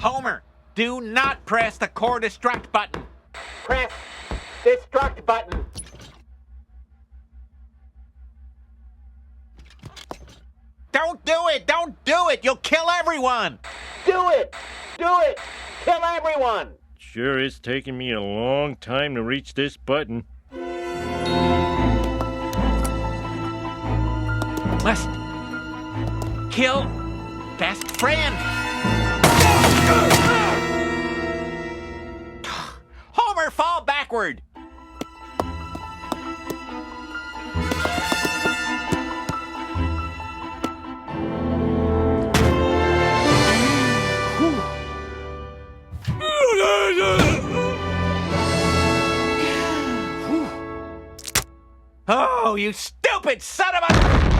Homer, do not press the core destruct button. Press destruct button. Don't do it! Don't do it! You'll kill everyone! Do it! Do it! Kill everyone! Sure is taking me a long time to reach this button. Must kill best friend. Homer, fall backward. Oh, you stupid son of a...